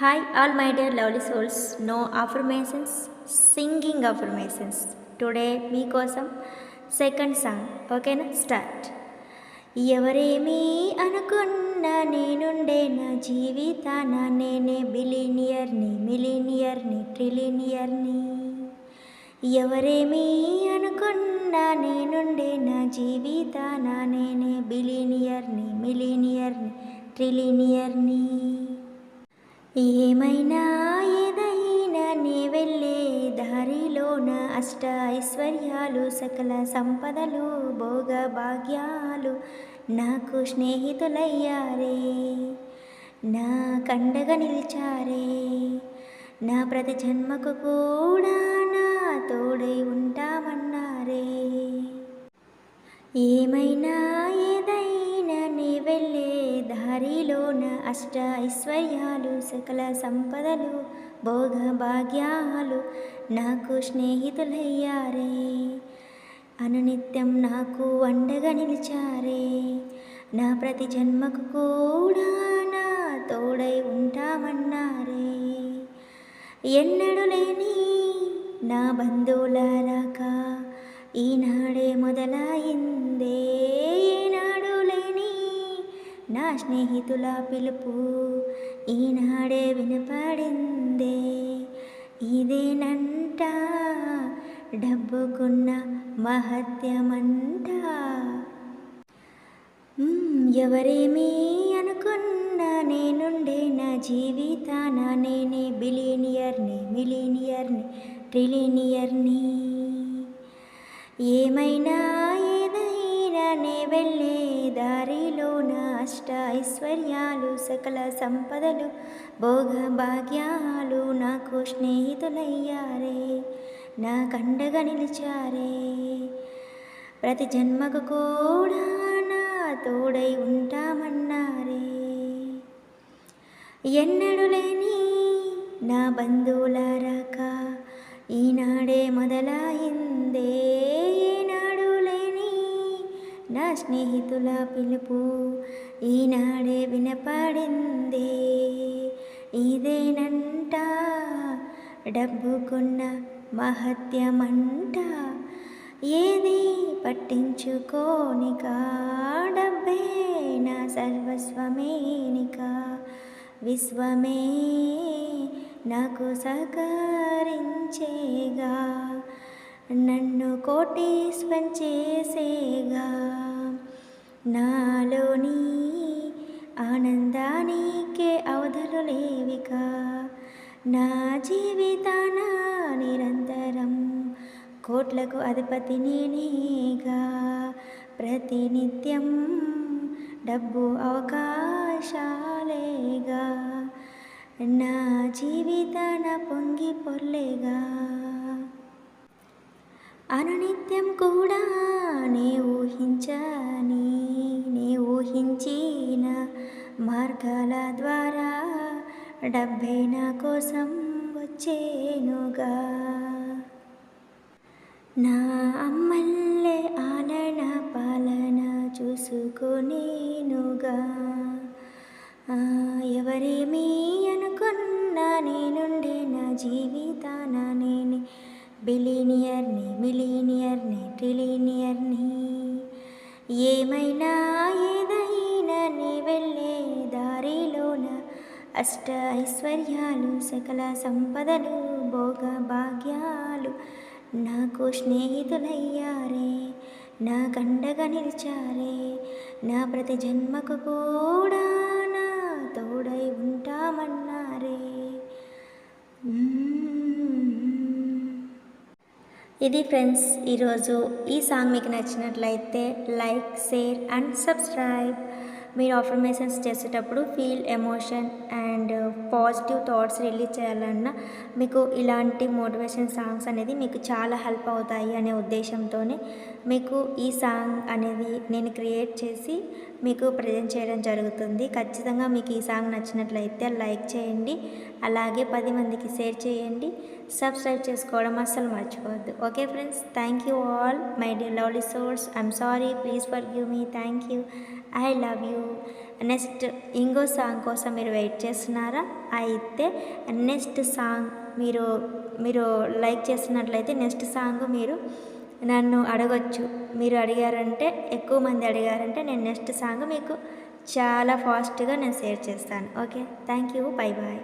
Hi, all my dear lovely souls. No affirmations, singing affirmations. Today, మీకోసం second song. ఓకేనా? Start. ఎవరేమీ అనుకున్నా నేనుండే నా జీవితాన నేనే బిలీనియర్ని, మిలీనియర్ని, ట్రిలినియర్ని. ఎవరేమీ అనుకున్నా నేనుండే నా జీవితాన నేనే బిలీనియర్ని, మిలీనియర్ని, ట్రిలినియర్ని. ఏమైనా ఏదైనా నే వెళ్ళే దారిలోన అష్ట ఐశ్వర్యాలు సకల సంపదలు భోగ భాగ్యాలు నాకు స్నేహితులయ్యారే, నా కండగా నిలిచారే, నా ప్రతి జన్మకు కూడా నా తోడై ఉంటామన్నారే. ఏమైనా ఏదైనా నీ వెళ్ళే దారిలోన అష్ట ఐశ్వర్యాలు సకల సంపదలు భోగ భాగ్యాలు నాకు స్నేహితులయ్యారే, అనునిత్యం నాకు అండగా నిలిచారే, నా ప్రతి జన్మకు కూడా నా తోడై ఉంటామన్నారే. ఎన్నడూ లేని నా బంధువుల రాక ఈనాడే మొదలైందే, ఈనాడు లేని నా స్నేహితుల పిలుపు ఈనాడే వినపడిందే. ఇదేనంట డబ్బుకున్న మహత్యమంట. ఎవరేమీ అనుకున్నా నేనుండే నా జీవితాన నేనే బిలీనియర్ని, మిలీనియర్ని, ట్రిలినియర్ని. ఏమైనా ఏదైనా నే వెళ్ళే దారిలోన అష్ట ఐశ్వర్యాలు సకల సంపదలు భోగ భాగ్యాలు నాకు స్నేహితులయ్యారే, నా కండగా నిలిచారే, ప్రతి జన్మకు కూడా నా తోడై ఉంటామన్నారే. ఎన్నడూ లేని నా బంధువుల రాక ఈనాడే మొదలైందే, ఈనాడు లేని నా స్నేహితుల పిలుపు ఈనాడే వినపడిందే. ఇదేనంట డబ్బుకున్న మహత్యమంట. ఏది పట్టించుకోనిక డబ్బే నా సర్వస్వమేనిక, విశ్వమే నాకు సహకరించేగా, నన్ను కోటీశ్వరం చేసేగా. నాలోని ఆనందానికే అవధులు లేవిక, నా జీవితాన నిరంతరం కోట్లకు అధిపతి నేనేగా. ప్రతినిత్యం డబ్బు అవకాశాలేగా, నా జీవితాన పొంగి పొర్లేగా. అనునిత్యం కూడా నే ఊహించిన మార్గాల ద్వారా డబ్బే నా కోసం వచ్చేనుగా. నా అమ్మల్లే ఆలన పాలన చూసుకునేనుగా. ఎవరేమీ అనుకున్నా నేనుండే నా జీవితాన నేనే బిలీనియర్ని, మిలీనియర్ని, ట్రిలినియర్ని. ఏమైనా ఏదైనా నీ వెళ్ళే దారిలోన అష్ట ఐశ్వర్యాలు సకల సంపదలు భోగ భాగ్యాలు నాకు స్నేహితులయ్యారే, నా కండగా నిలిచారే, నా ప్రతి జన్మకు కూడా నా తోడై ఉంటామన్నారే. ఇది ఫ్రెండ్స్ ఈరోజు ఈ సాంగ్ మీకు నచ్చినట్లయితే లైక్, షేర్ అండ్ సబ్స్క్రైబ్. మీరు అఫర్మేషన్స్ చేసేటప్పుడు feel emotion and positive thoughts release చేయాలన్నా మీకు ఇలాంటి మోటివేషన్ సాంగ్స్ అనేది మీకు చాలా హెల్ప్ అవుతాయి అనే ఉద్దేశంతోనే మీకు ఈ సాంగ్ అనేది నేను క్రియేట్ చేసి మీకు ప్రజెంట్ చేయడం జరుగుతుంది. ఖచ్చితంగా మీకు ఈ సాంగ్ నచ్చినట్లయితే లైక్ చేయండి, అలాగే 10 మందికి షేర్ చేయండి, సబ్స్క్రైబ్ చేసుకోవడం అస్సలు మర్చిపోవద్దు. Okay friends, thank you all my dear lovely souls. I'm sorry, please forgive me. Thank you, I love you. Next ఇంకో సాంగ్ కోసం మీరు వెయిట్ చేస్తున్నారా? అయితే నెక్స్ట్ సాంగ్ మీరు లైక్ చేస్తున్నట్లయితే నెక్స్ట్ సాంగ్ మీరు నన్ను అడగొచ్చు. మీరు అడిగారంటే, ఎక్కువ మంది అడిగారంటే నేను నెక్స్ట్ సాంగ్ మీకు చాలా ఫాస్ట్గా నేను షేర్ చేస్తాను. Okay, thank you, bye bye.